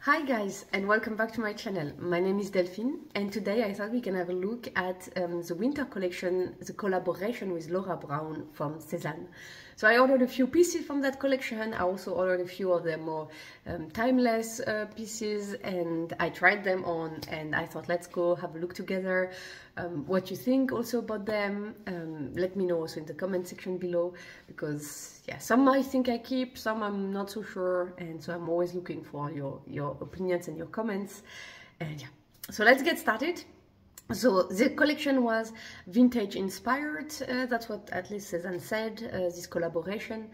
Hi guys, and welcome back to my channel. My name is Delphine, and today I thought we can have a look at the winter collection, the collaboration with Laura Brown from Sézane. So I ordered a few pieces from that collection. I also ordered a few of the more timeless pieces, and I tried them on, and I thought let's go have a look together. What you think also about them. Let me know also in the comment section below, because yeah, some I think I keep, some I'm not so sure, and so I'm always looking for your opinions and your comments. And yeah, so let's get started. So the collection was vintage inspired, that's what at least Sézane said, this collaboration.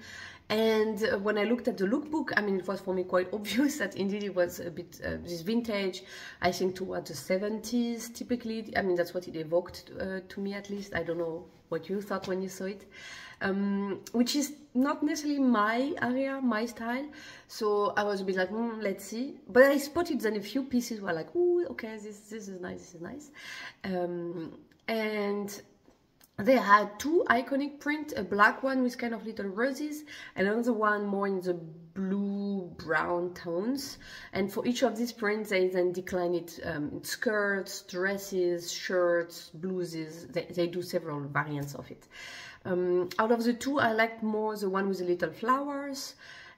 And when I looked at the lookbook, I mean, it was for me quite obvious that indeed it was a bit this vintage, I think towards the 70s typically. I mean, that's what it evoked to me at least. I don't know what you thought when you saw it. Which is not necessarily my area, my style. So I was a bit like, let's see. But I spotted then a few pieces were like, ooh, okay, this is nice, this is nice. And they had two iconic prints, a black one with kind of little roses, and another one more in the blue-brown tones. And for each of these prints, they then decline it in skirts, dresses, shirts, blouses. They do several variants of it. Out of the two, I liked more the one with the little flowers.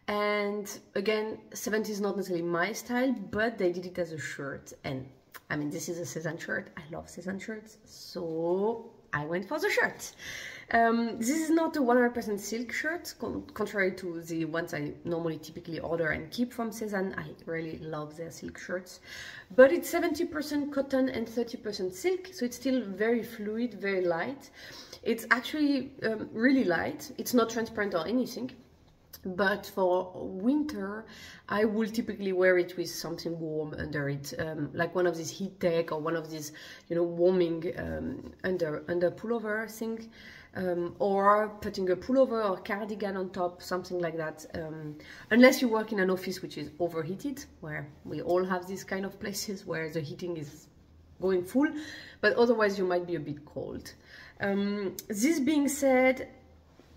And again, 70s is not necessarily my style, but they did it as a shirt. And I mean, this is a Sézane shirt. I love Sézane shirts, so I went for the shirt. This is not a 100% silk shirt, contrary to the ones I normally typically order and keep from Sézane. I really love their silk shirts. But it's 70% cotton and 30% silk, so it's still very fluid, very light. It's actually really light. It's not transparent or anything. But for winter, I will typically wear it with something warm under it, like one of these heat tech or one of these, you know, warming under pullover thing, or putting a pullover or cardigan on top, something like that. Unless you work in an office which is overheated, where we all have these kind of places where the heating is going full, but otherwise you might be a bit cold. This being said,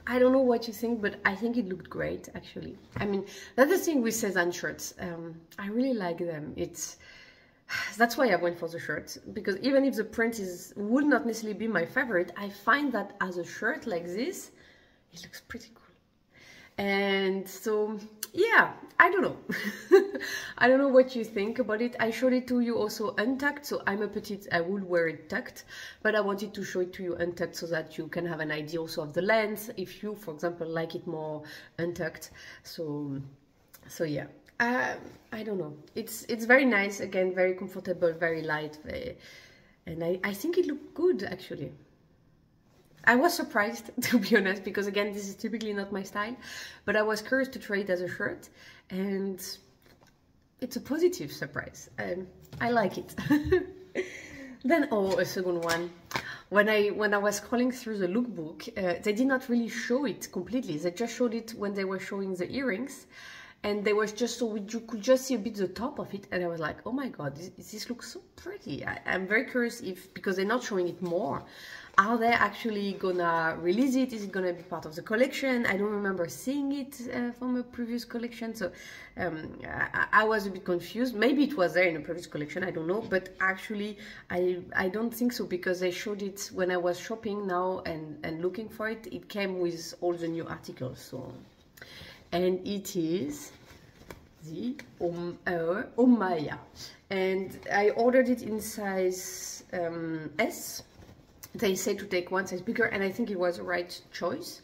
I don't know what you think, but I think it looked great, actually. I mean, that's the thing with Sézane shirts. I really like them. That's why I went for the shirt, because even if the print would not necessarily be my favorite, I find that as a shirt like this, it looks pretty cool. And so, yeah, I don't know. I don't know what you think about it. I showed it to you also untucked, so I'm a petite, I would wear it tucked, but I wanted to show it to you untucked so that you can have an idea also of the length, if you, for example, like it more untucked. So yeah, I don't know. It's very nice, again, very comfortable, very light, and I think it looked good, actually. I was surprised, to be honest, because again, this is typically not my style, but I was curious to try it as a shirt, and it's a positive surprise. I like it. Then, oh, a second one. When I was scrolling through the lookbook, they did not really show it completely. They just showed it when they were showing the earrings, and they was just so you could just see a bit the top of it, and I was like, oh my god, this looks so pretty. I'm very curious because they're not showing it more, are they actually gonna release it? Is it gonna be part of the collection? I don't remember seeing it from a previous collection, so I was a bit confused. Maybe it was there in a previous collection, I don't know, but actually I don't think so, because they showed it when I was shopping now and looking for it. It came with all the new articles, so. And it is the Omaya, and I ordered it in size S. They say to take one size bigger, and I think it was the right choice.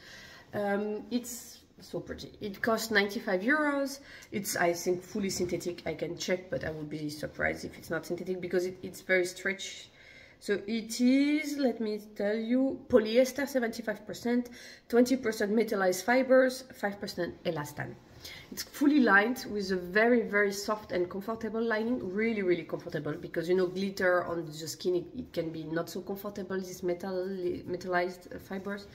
It's so pretty. It cost 95 euros. It's, I think, fully synthetic. I can check, but I would be surprised if it's not synthetic, because it's very stretchy. So it is, let me tell you, polyester 75%, 20% metallized fibers, 5% elastane. It's fully lined with a very, very soft and comfortable lining. Really, really comfortable, because, you know, glitter on the skin, it can be not so comfortable, these metallized fibers.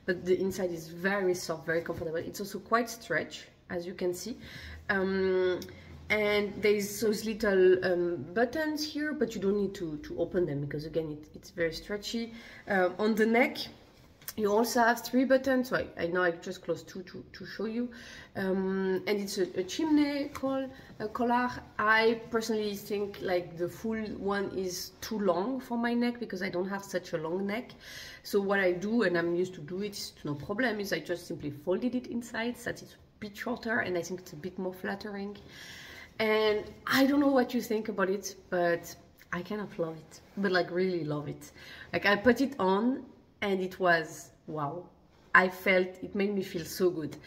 But the inside is very soft, very comfortable. It's also quite stretchy, as you can see. And there's those little buttons here, but you don't need to open them, because again, it's very stretchy. On the neck, You also have 3 buttons, so I know I just closed 2 to show you, and it's a chimney collar. I personally think like the full one is too long for my neck because I don't have such a long neck. So what I do, and I'm used to do it, it's no problem, is I just simply folded it inside so that it's a bit shorter, and I think it's a bit more flattering. And I don't know what you think about it, but I kind of love it, but like really love it. Like I put it on and it was wow. I felt it made me feel so good.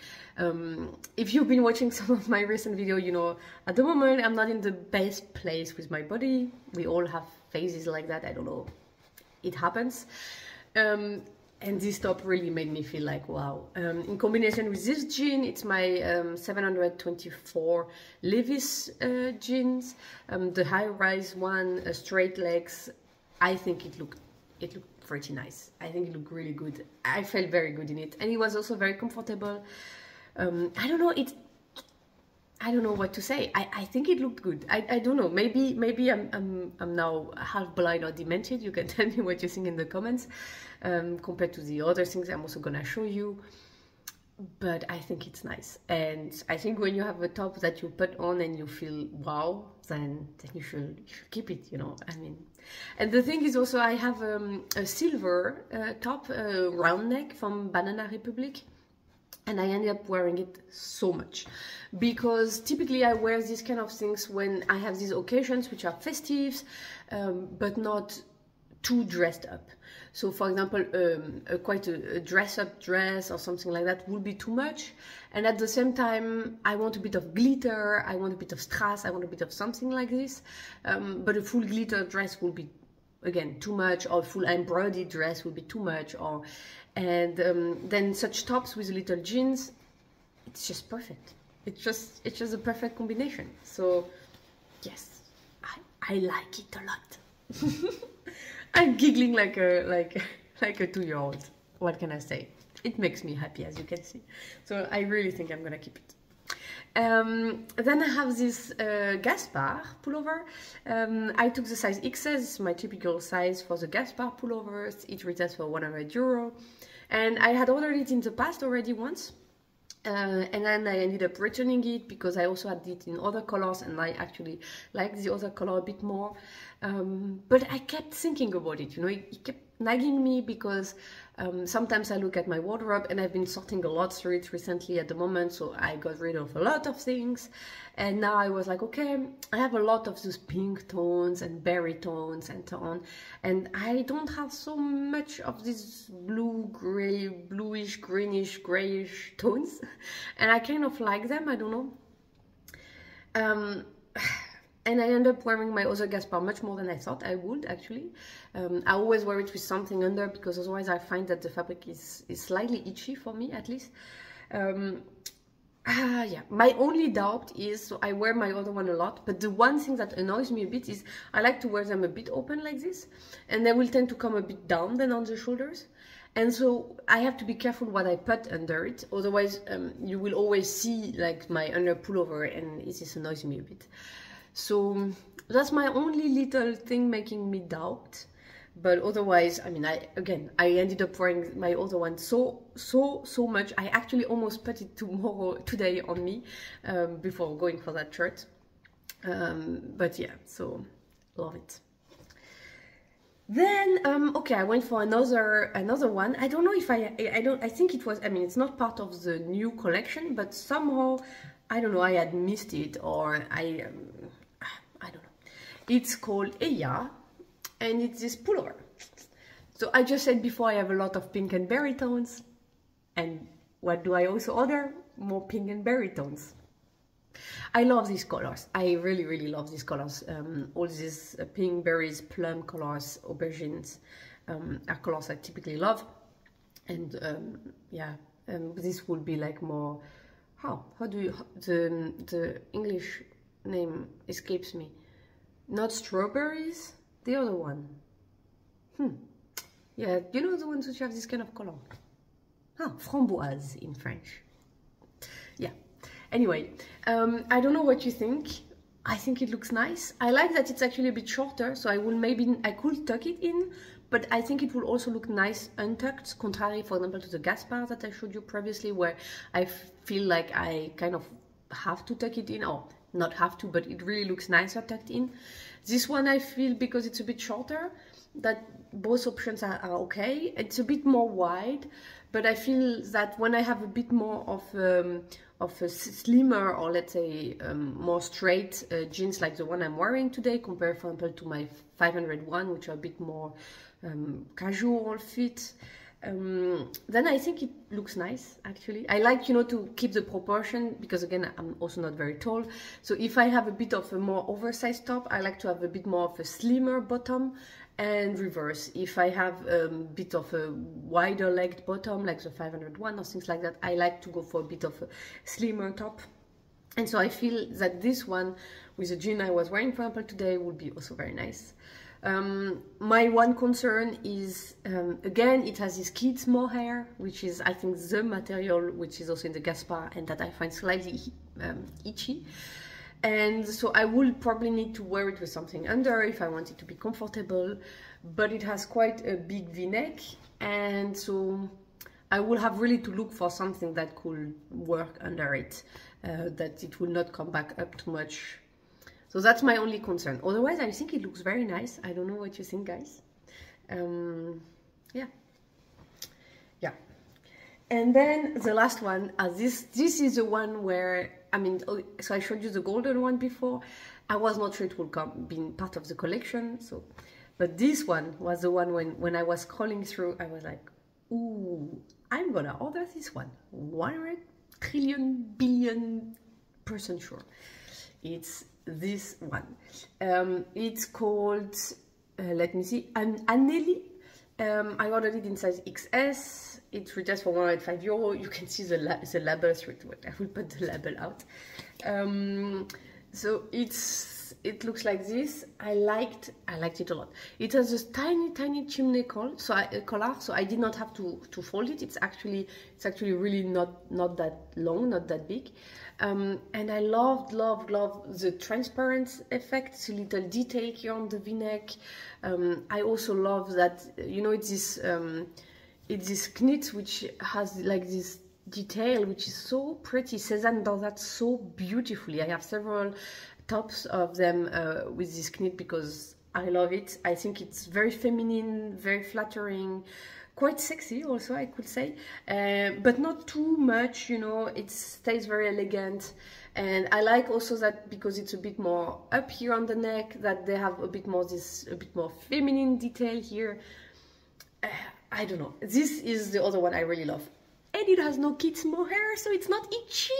If you've been watching some of my recent videos, you know, at the moment I'm not in the best place with my body. We all have phases like that, I don't know, it happens. And this top really made me feel like wow. In combination with this jean, it's my 724 Levi's jeans, the high-rise one, straight legs. I think it looked pretty nice. I think it looked really good. I felt very good in it, and it was also very comfortable. I don't know, I don't know what to say. I think it looked good. I don't know. Maybe I'm now half blind or demented. You can tell me what you think in the comments. Compared to the other things I'm also gonna show you. But I think it's nice, and I think when you have a top that you put on and you feel wow, then you should keep it, you know. I mean, and the thing is also I have a silver top, round neck from Banana Republic. And I ended up wearing it so much because typically I wear these kind of things when I have these occasions which are festives, but not too dressed up. So for example, quite a dress-up dress or something like that would be too much. And at the same time, I want a bit of glitter, I want a bit of strass, I want a bit of something like this. But a full glitter dress will be, again, too much, or full embroidered dress will be too much, or and then such tops with little jeans, it's just perfect. It's just a perfect combination. So yes, I like it a lot. I'm giggling like a 2-year-old. What can I say? It makes me happy, as you can see. So I really think I'm gonna keep it. Then I have this Gaspard pullover. I took the size XS. It's my typical size for the Gaspard pullovers. It retails for €100. And I had ordered it in the past already once. And then I ended up returning it because I also had it in other colors and I actually like the other color a bit more. But I kept thinking about it, you know, it kept nagging me because sometimes I look at my wardrobe, and I've been sorting a lot through it recently at the moment, so I got rid of a lot of things. And now I was like, okay, I have a lot of those pink tones and berry tones and so on, and I don't have so much of these blue, gray, bluish, greenish, grayish tones, and I kind of like them, I don't know. And I end up wearing my other Gaspard much more than I thought I would, actually. I always wear it with something under because otherwise I find that the fabric is slightly itchy for me, at least. Yeah, my only doubt is, so I wear my other one a lot, but the one thing that annoys me a bit is I like to wear them a bit open like this, and they will tend to come a bit down then on the shoulders. And so I have to be careful what I put under it, otherwise you will always see like my under pullover, and it just annoys me a bit. So that's my only little thing making me doubt. But otherwise, I mean, I ended up wearing my other one so much. I actually almost put it today on me before going for that shirt. But yeah, so love it. Then okay, I went for another one. I don't know if I think it was, I mean, it's not part of the new collection, but somehow I don't know, I had missed it, or I don't know. It's called Eya, and it's this pullover. So I just said before I have a lot of pink and berry tones, and what do I also order? More pink and berry tones. I love these colors. I really love these colors. All these pink, berries, plum colors, aubergines are colors I typically love. And yeah, this would be like more, how do you, the English name escapes me. Not strawberries, the other one. Yeah, you know the ones which have this kind of color. Framboise in French. Yeah. Anyway, I don't know what you think. I think it looks nice. I like that it's actually a bit shorter, so I could tuck it in, but I think it will also look nice untucked, contrary, for example, to the Gaspard that I showed you previously, where I feel like I kind of have to tuck it in, or not have to, but it really looks nicer tucked in. This one I feel, because it's a bit shorter, that both options are okay. It's a bit more wide, but I feel that when I have a bit more of a slimmer, or let's say more straight jeans like the one I'm wearing today, compared, for example, to my 501, which are a bit more casual fit, then I think it looks nice, actually. I like, you know, to keep the proportion, because again, I'm also not very tall. So if I have a bit of a more oversized top, I like to have a bit more of a slimmer bottom, and reverse. If I have a bit of a wider legged bottom, like the 501 or things like that, I like to go for a bit of a slimmer top. And so I feel that this one, with the jean I was wearing, for example, today, would be also very nice. My one concern is, again, it has this kids mohair, which is, I think, the material which is also in the Gaspard, and that I find slightly itchy. And so I will probably need to wear it with something under if I want it to be comfortable, but it has quite a big v-neck, and so I will have really to look for something that could work under it, that it will not come back up too much. So that's my only concern. Otherwise, I think it looks very nice. I don't know what you think, guys. Yeah. And then the last one, this is the one where, I mean, so I showed you the golden one before. I was not sure it would be part of the collection. So, but this one was the one when I was scrolling through, I was like, ooh, I'm gonna order this one. 100 trillion billion% sure. It's this one. It's called, let me see, Anneli. I ordered it in size XS. It retails for €105. You can see the label through it. I will put the label out. So it looks like this. I liked it a lot. It has this tiny chimney collar, so I did not have to fold it. It's actually really not that long, not that big. And I loved the transparent effect, the little detail here on the v-neck. I also love that, you know, it's this knit which has like this detail which is so pretty. Sézane does that so beautifully. I have several tops of them with this knit because I love it. I think it's very feminine, very flattering, quite sexy also, I could say, but not too much, you know. It stays very elegant, and I like also that because it's a bit more up here on the neck, that they have a bit more feminine detail here. I don't know, this is the other one I really love, and it has no kids mohair, so it's not itchy.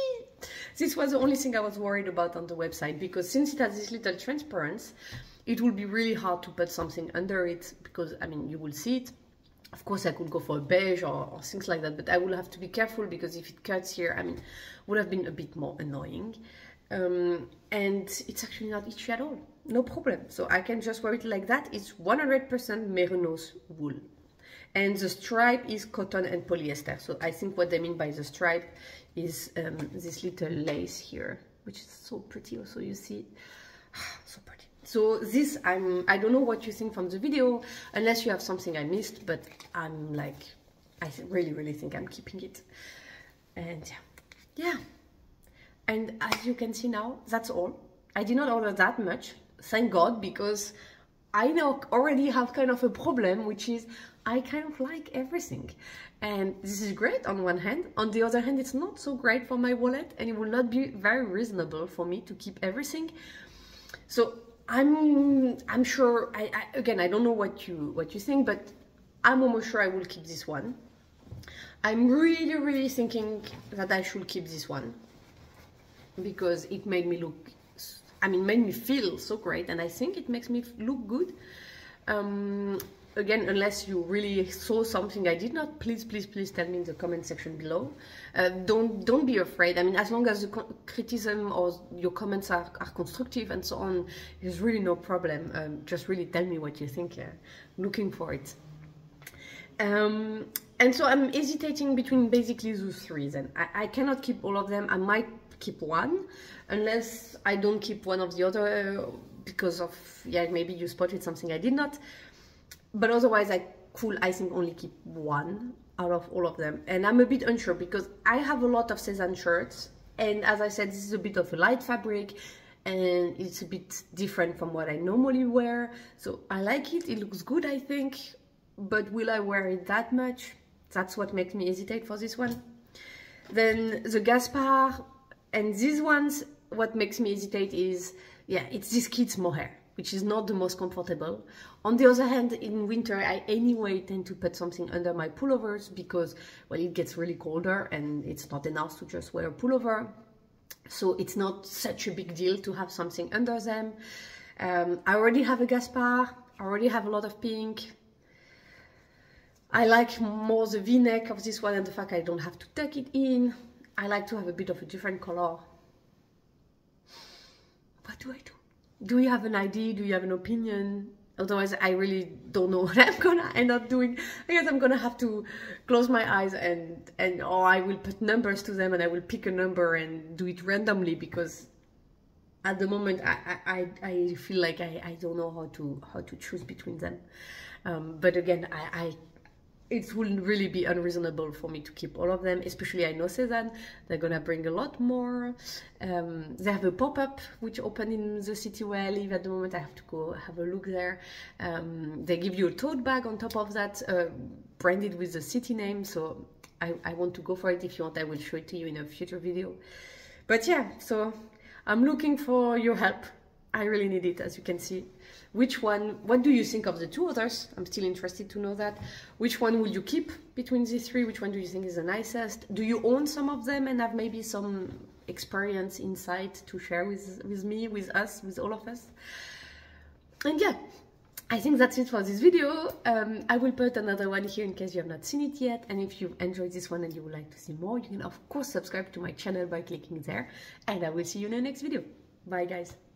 This was the only thing I was worried about on the website, because since it has this little transparency, it will be really hard to put something under it, because I mean, you will see it. Of course, I could go for a beige or things like that, but I will have to be careful, because if it cuts here, I mean, would have been a bit more annoying. And it's actually not itchy at all, no problem. So I can just wear it like that. It's 100% merino wool. And the stripe is cotton and polyester. So I think what they mean by the stripe is this little lace here, which is so pretty also, you see. So pretty. So this, I don't know what you think from the video, unless you have something I missed, but I'm like, I really think I'm keeping it. And yeah. And as you can see now, that's all. I did not order that much, thank God, because I now already have kind of a problem, which is I kind of like everything. And this is great on one hand. On the other hand, it's not so great for my wallet, and it will not be very reasonable for me to keep everything. So I'm sure, again, I don't know what you think, but I'm almost sure I will keep this one. I'm really thinking that I should keep this one, because it made me look, I mean, made me feel so great, and I think it makes me look good. Again, unless you really saw something I did not, please tell me in the comment section below. Don't be afraid. I mean, as long as the criticism or your comments are constructive and so on, there's really no problem. Just really tell me what you think. Looking for it. And so I'm hesitating between basically those three. Then I cannot keep all of them. I might keep one, unless I don't keep one of the other because of, yeah, maybe you spotted something I did not. But otherwise I could, I think, only keep one out of all of them. And I'm a bit unsure because I have a lot of Sézane shirts, and as I said, this is a bit of a light fabric and it's a bit different from what I normally wear. So I like it, it looks good, I think, but will I wear it that much? That's what makes me hesitate for this one. Then the Gaspard and these ones, what makes me hesitate is, yeah, it's this kid's mohair, which is not the most comfortable. On the other hand, in winter, I anyway tend to put something under my pullovers because, well, it gets really colder and it's not enough to just wear a pullover. So it's not such a big deal to have something under them. I already have a Gaspard, I already have a lot of pink. I like more the V-neck of this one and the fact I don't have to tuck it in. I like to have a bit of a different color. What do I do? Do you have an idea? Do you have an opinion? Otherwise, I really don't know what I'm gonna end up doing. I guess I'm gonna have to close my eyes and or I will put numbers to them and I will pick a number and do it randomly, because at the moment I feel like I don't know how to choose between them. But again, it wouldn't really be unreasonable for me to keep all of them, especially I know Sézane, they're gonna bring a lot more. They have a pop-up which opened in the city where I live at the moment. I have to go have a look there. They give you a tote bag on top of that, branded with the city name, so I want to go for it. If you want, I will show it to you in a future video. But yeah, so I'm looking for your help. I really need it, as you can see. Which one, what do you think of the two others? I'm still interested to know that. Which one will you keep between these three? Which one do you think is the nicest? Do you own some of them and have maybe some experience, insight to share with me, with us, with all of us? And yeah, I think that's it for this video. I will put another one here in case you have not seen it yet. And if you enjoyed this one and you would like to see more, you can of course subscribe to my channel by clicking there. And I will see you in the next video. Bye guys.